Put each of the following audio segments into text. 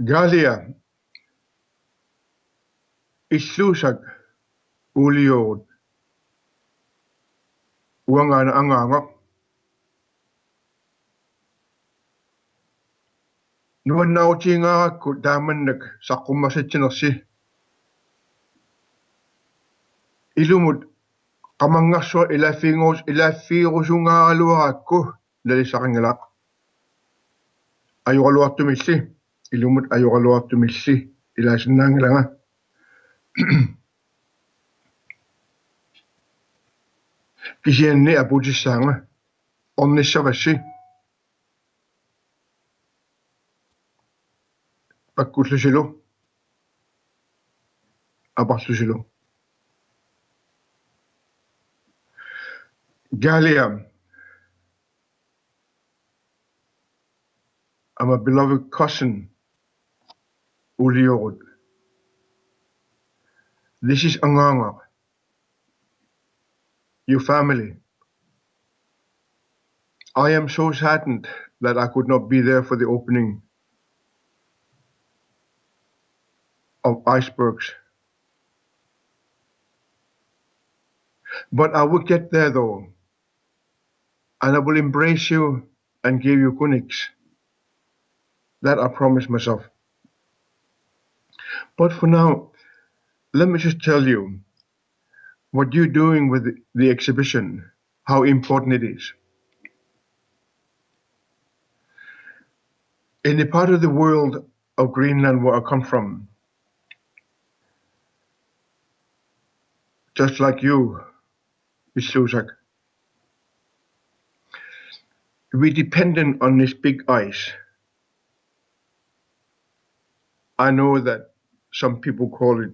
Galia islusak uliod uangana Angaangaq nuan nautinga ku damannak saqqumassittinersi ilumut qamangarsua ilaffiirusungaaraluarakku lalisaqingalaq ajuqaluartumilli ilumut ajuqaluartumilli ilasinnaangalanga kisianni aputissaanga ornissavassi pakkullusilu aparlusilu Galia, I'm a beloved cousin, Uliod. This is Angaangaq, your family. I am so saddened that I could not be there for the opening of Icebergs. But I will get there though, and I will embrace you and give you kuniks. That I promise myself. But for now, let me just tell you what you're doing with the exhibition, how important it is. In the part of the world of Greenland where I come from, just like you, Islusak, we're dependent on this big ice. I know that some people call it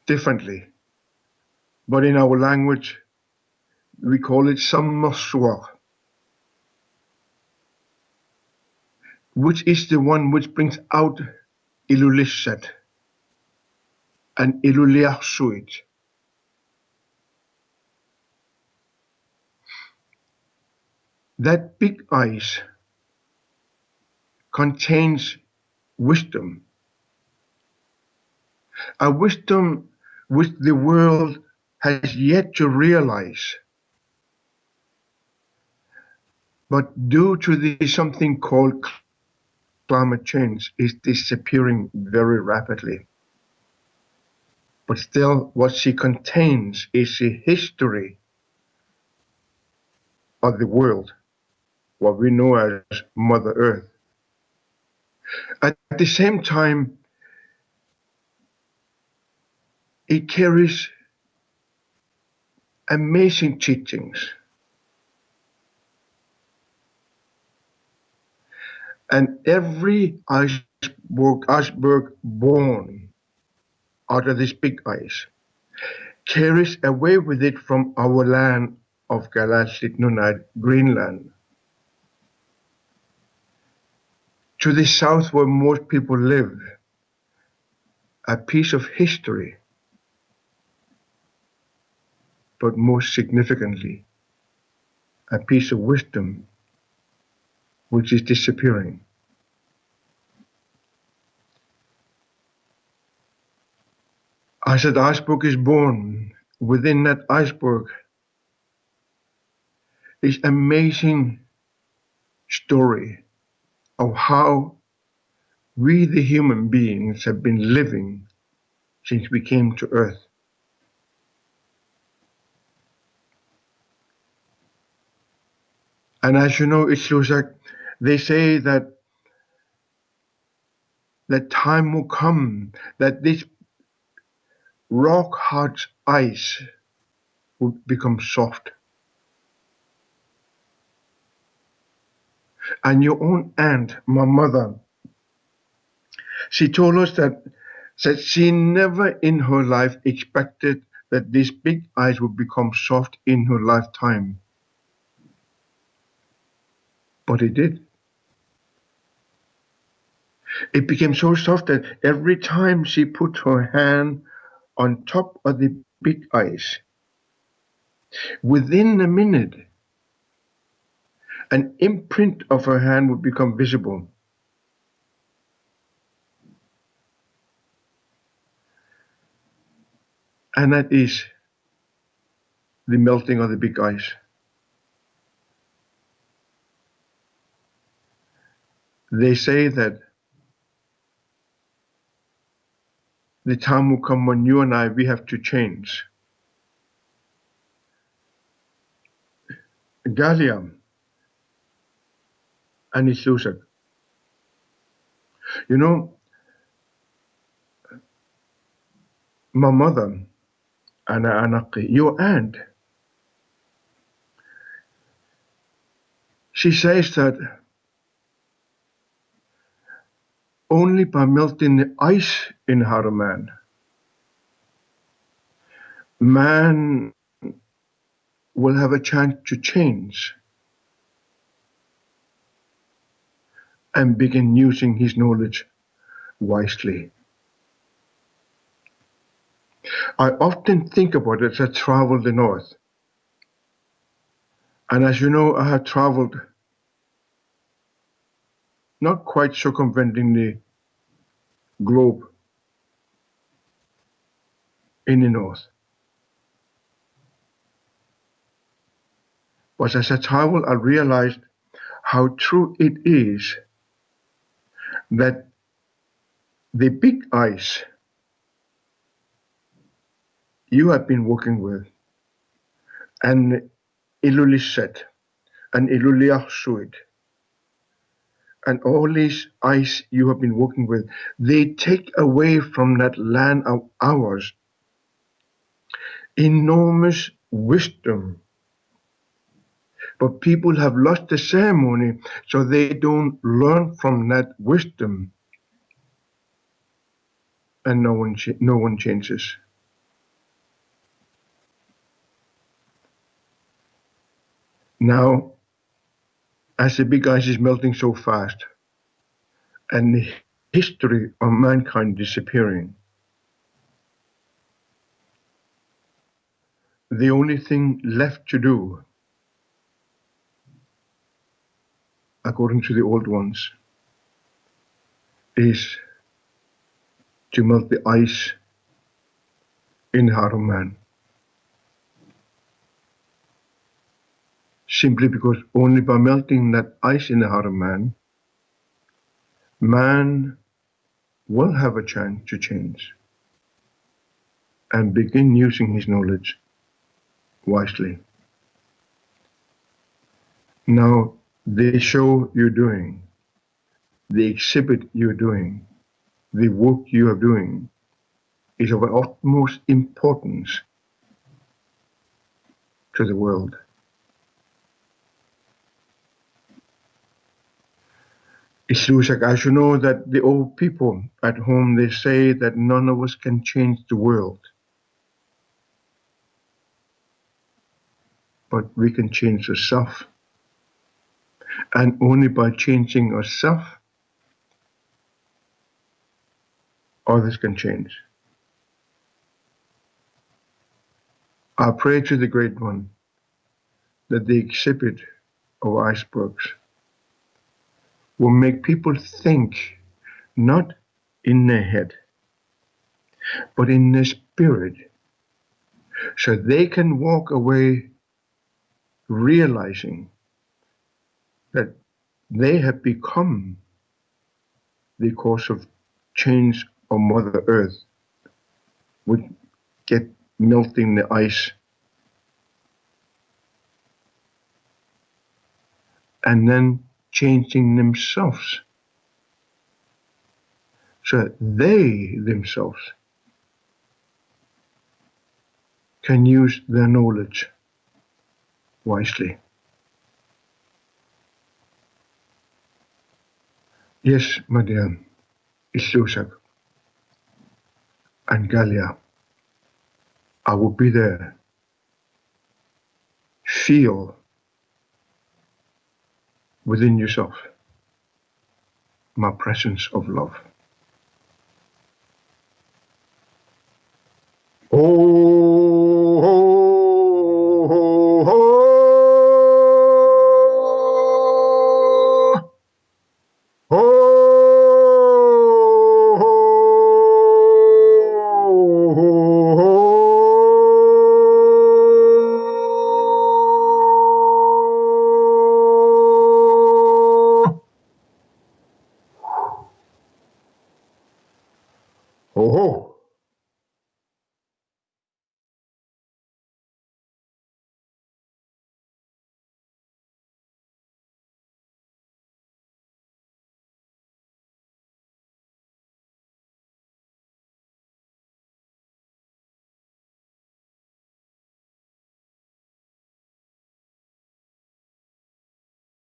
differently, but in our language, we call it Sermitsiaq, which is the one which brings out Ilulissat and Iluliarsuit. That big ice contains wisdom, a wisdom which the world has yet to realize. But due to something called climate change is disappearing very rapidly. But still, what she contains is a history of the world, what we know as Mother Earth. At the same time, it carries amazing teachings. And every iceberg born out of this big ice carries away with it from our land of Kalaallit Nunaat, Greenland, to the south where most people live, a piece of history, but most significantly, a piece of wisdom which is disappearing. As that iceberg is born, within that iceberg is amazing story of how we, the human beings, have been living since we came to Earth. And as you know, Islusak, they say that the time will come that this rock hard ice will become soft. And your own aunt, my mother, she told us that she never in her life expected that this big ice would become soft in her lifetime. But it did. It became so soft that every time she put her hand on top of the big ice, within a minute, An imprint of her hand would become visible. And that is the melting of the big ice. They say that the time will come when you and I, we have to change. Galia and Isusaq. You know, my mother, Angaangaq, your aunt, she says that only by melting the ice in Haruman, man will have a chance to change and begin using his knowledge wisely. I often think about it as I travel the north. And as you know, I have traveled not quite circumventing the globe in the north. But as I traveled, I realized how true it is that the big ice you have been working with, and Ilulissat, and Iluliarsuit, and all these ice you have been working with, they take away from that land of ours enormous wisdom. But people have lost the ceremony, so they don't learn from that wisdom, and no one changes. Now, as the big ice is melting so fast, and the history of mankind disappearing, the only thing left to do, according to the old ones, is to melt the ice in Haruman. Simply because only by melting that ice in the Haruman, man will have a chance to change and begin using his knowledge wisely. Now, the show you're doing, the exhibit you're doing, the work you are doing is of utmost importance to the world. Isusaq, as you know, that the old people at home, they say that none of us can change the world, but we can change ourselves. And only by changing ourselves, others can change. I pray to the Great One that the exhibit of icebergs will make people think not in their head, but in their spirit, so they can walk away realizing that they have become the cause of change of Mother Earth, which get melting the ice, and then changing themselves, so that they themselves can use their knowledge wisely. Yes, my dear Isusaq and Galia, I will be there. Feel within yourself my presence of love. Oh, oh, oh, oh. Ho ho!